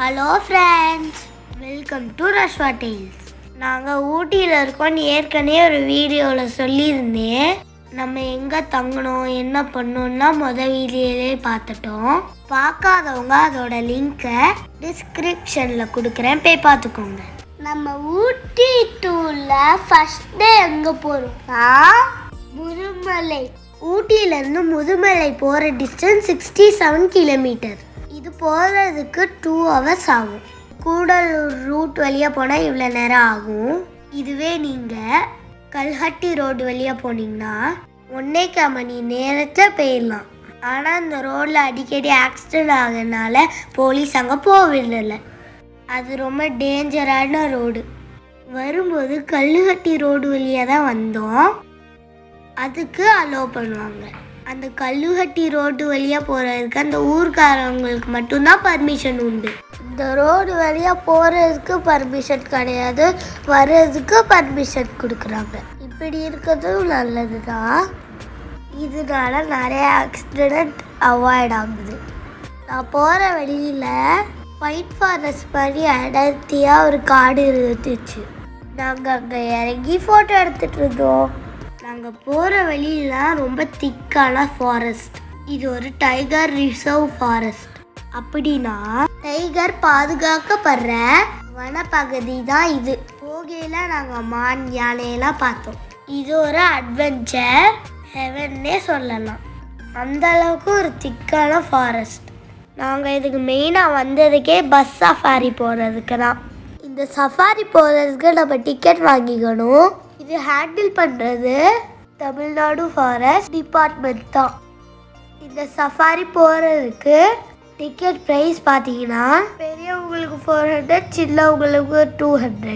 Hello friends, welcome to Rashwa tales. நாங்கள் ஊட்டியில் இருக்கோம்னு ஏற்கனவே ஒரு வீடியோவில் சொல்லியிருந்தேன். நம்ம எங்கே தங்கணும் என்ன பண்ணோன்னா வீடியோலே பார்த்துட்டோம். பார்க்காதவங்க அதோட லிங்க்கை டிஸ்கிரிப்ஷனில் கொடுக்குறேன், போய் பார்த்துக்கோங்க. நம்ம ஊட்டி டூரில் ஃபஸ்ட் டே எங்கே போகிறோம்னா முதுமலை. ஊட்டியிலேருந்து முதுமலை போகிற டிஸ்டன்ஸ் 67 கிலோமீட்டர். இது போகிறதுக்கு 2 hours ஆகும். கூடலூர் ரூட் வழியாக போனால் இவ்வளோ நேரம் ஆகும். இதுவே நீங்கள் கல்ஹட்டி ரோடு வழியாக போனீங்கன்னா 1.25 மணி நேரத்தில் போயிடலாம். ஆனால் இந்த ரோடில் அடிக்கடி ஆக்சிடெண்ட் ஆகிறதுனால போலீஸ் அங்கே போகவில்லை. அது ரொம்ப டேஞ்சரான ரோடு. வரும்போது கல்லுகட்டி ரோடு வழியாக தான் வந்தோம். அதுக்கு அலோவ் பண்ணுவாங்க. அந்த கல்லுகட்டி ரோடு வழியாக போகிறதுக்கு அந்த ஊர்க்காரவங்களுக்கு மட்டும்தான் பர்மிஷன் உண்டு. இந்த ரோடு வழியாக போகிறதுக்கு பர்மிஷன் கிடையாது, வர்றதுக்கு பர்மிஷன் கொடுக்குறாங்க. இப்படி இருக்கிறதும் நல்லது தான். இதனால நிறைய ஆக்சிடெண்ட் அவாய்ட் ஆகுது. நான் போகிற வழியில் ஒயிட் ஃபாரஸ்ட் மாதிரி அடர்த்தியாக ஒரு காடு இருந்துச்சு. நாங்கள் அங்கே இறங்கி ஃபோட்டோ எடுத்துகிட்டு இருந்தோம். நாங்கள் போகிற வழியெல்லாம் ரொம்ப திக்கான ஃபாரஸ்ட். இது ஒரு டைகர் ரிசர்வ் ஃபாரஸ்ட். அப்படின்னா டைகர் பாதுகாக்கப்படுற வனப்பகுதி தான் இது. போகையில் நாங்கள் மான் யானையெல்லாம் பார்த்தோம். இது ஒரு அட்வென்ச்சர் ஹெவன்னே சொல்லலாம். அந்தளவுக்கு ஒரு திக்கான ஃபாரஸ்ட். நாங்கள் இதுக்கு மெயினாக வந்ததுக்கே பஸ் சஃபாரி போகிறதுக்கு தான். இந்த சஃபாரி போகிறதுக்கு நம்ம டிக்கெட் வாங்கிக்கணும். இது ஹேண்டில் பண்ணுறது தமிழ்நாடு ஃபாரஸ்ட் டிபார்ட்மெண்ட் தான். இந்த சஃபாரி போகிறதுக்கு டிக்கெட் ப்ரைஸ் பார்த்தீங்கன்னா பெரியவங்களுக்கு 400, சின்னவங்களுக்கு 200.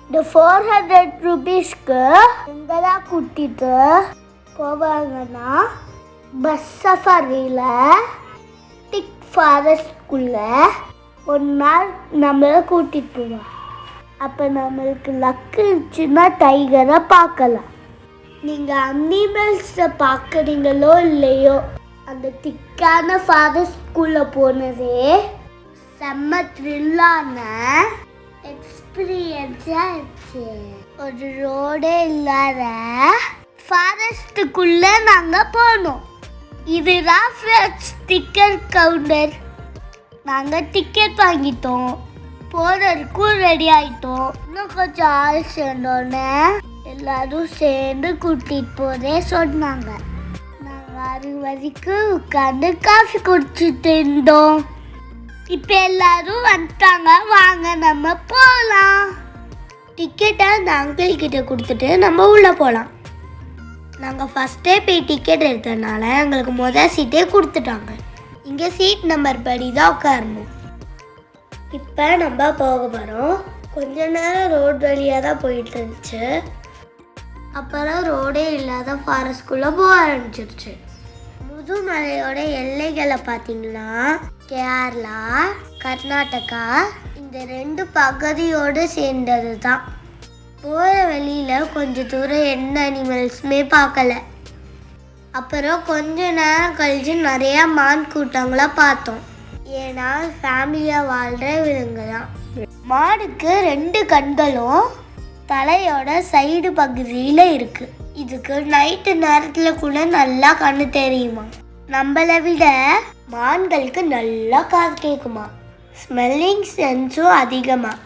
இந்த 400 ரூபீஸ்க்கு எங்கெல்லாம் கூட்டிகிட்டு போவாங்கன்னா பஸ் சஃபாரியில் டிக் ஃபாரஸ்ட்குள்ளே 1 நாள் நம்மளை கூட்டிகிட்டு போவாங்க. அப்போ நம்மளுக்கு லக்கு இருந்துச்சுன்னா டைகரை பார்க்கலாம். நீங்கள் அனிமல்ஸை பார்க்குறீங்களோ இல்லையோ, அந்த திக்கான ஃபாரஸ்ட்குள்ளே போனதே செம்ம த்ரில்லான எக்ஸ்பீரியன்ஸாக இருந்துச்சு. ஒரு ரோடே இல்லாத ஃபாரஸ்ட்டுக்குள்ளே நாங்கள் போனோம். இதுதான் ஃப்ரெண்ட்ஸ் டிக்கெட் கவுண்டர். நாங்கள் டிக்கெட் வாங்கிட்டோம், போகிறதுக்கும் ரெடி ஆகிட்டோம். இன்னும் கொஞ்சம் ஆள் சேர்ந்தோன்னே எல்லாரும் சேர்ந்து கூட்டிகிட்டு போதே சொன்னாங்க. நாங்கள் 6 வரைக்கும் உட்காந்து காஃபி குடிச்சிட்டு இருந்தோம். இப்போ எல்லாரும் வந்துட்டாங்க, வாங்க நம்ம போகலாம். டிக்கெட்டை அந்த அங்கிள் கிட்ட கொடுத்துட்டு நம்ம உள்ளே போகலாம். நாங்கள் ஃபஸ்ட்டே போய் டிக்கெட் எடுத்ததுனால எங்களுக்கு முதல் சீட்டே கொடுத்துட்டாங்க. இங்கே சீட் நம்பர் படி தான் உட்காரணும். இப்போ நம்ம போக போகிறோம். கொஞ்ச நேரம் ரோடு வழியாக தான் போயிட்டு இருந்துச்சு. அப்புறம் ரோடே இல்லாத ஃபாரஸ்ட்குள்ளே போக ஆரம்பிச்சிருச்சு. முதுமலையோட எல்லைகளை பார்த்தீங்கன்னா கேரளா, கர்நாடகா இந்த 2 பகுதியோடு சேர்ந்தது தான். போகிற வழியில் கொஞ்சம் தூரம் எந்த அனிமல்ஸுமே பார்க்கல. அப்புறம் கொஞ்ச நேரம் கழிச்சு நிறையா மான் கூட்டங்களை பார்த்தோம். ஏன்னா ஃபேமிலியாக வாழ்கிற விலங்கு தான். மாடுக்கு 2 கண்களும் தலையோட சைடு பகுதியில் இருக்குது. இதுக்கு நைட்டு நேரத்தில் கூட நல்லா கண்ணு தெரியுமா. நம்மளை விட மான்களுக்கு நல்லா காது கேட்குமா. ஸ்மெல்லிங் சென்ஸும் அதிகமாக.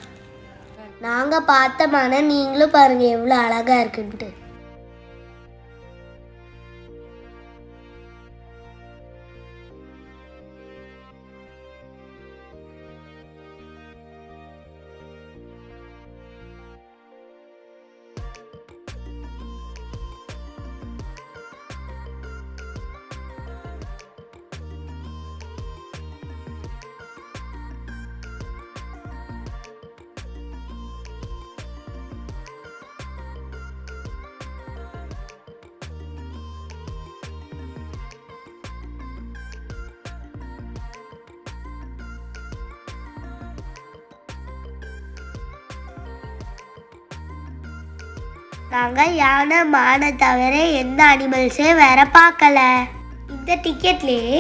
நாங்கள் பார்த்த மானை நீங்களும் பாருங்கள் எவ்வளோ அழகாக இருக்குன்ட்டு. நாங்கள் யானை மானை தவிர எந்த அனிமல்ஸே வேற பார்க்கல. இந்த டிக்கெட்லேயே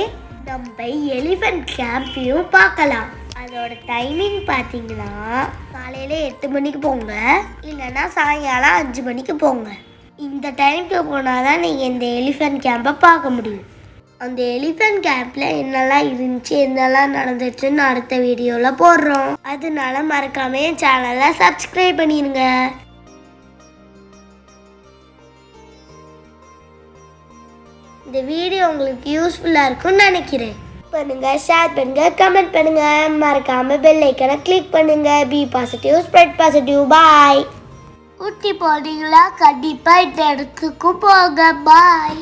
நம்ம எலிஃபென்ட் கேம்பையும் பார்க்கலாம். அதோட இதோட டைமிங் பார்த்தீங்கன்னா காலையில் 8 மணிக்கு போங்க, இல்லைன்னா சாயங்காலம் 5 மணிக்கு போங்க. இந்த டைமுக்கு போனால் தான் நீங்கள் இந்த எலிஃபென்ட் கேம்பை பார்க்க முடியும். அந்த எலிஃபென்ட் கேம்பில் என்னெல்லாம் இருந்துச்சு, என்னெல்லாம் நடந்துச்சுன்னு அடுத்த வீடியோவில் போடுறோம். அதனால மறக்காம என் சேனலை சப்ஸ்கிரைப் பண்ணிடுங்க. இந்த வீடியோ உங்களுக்கு யூஸ்ஃபுல்லாக இருக்கும்னு நினைக்கிறேன். பண்ணுங்க, ஷேர் பண்ணுங்க, கமெண்ட் பண்ணுங்க, மறக்காம பெல் ஐக்கனை கிளிக் பண்ணுங்க. Be positive, spread positive. Bye. Ooty போறீங்களா? கண்டிப்பாக இந்த இடத்துக்கும் போங்க. பாய்.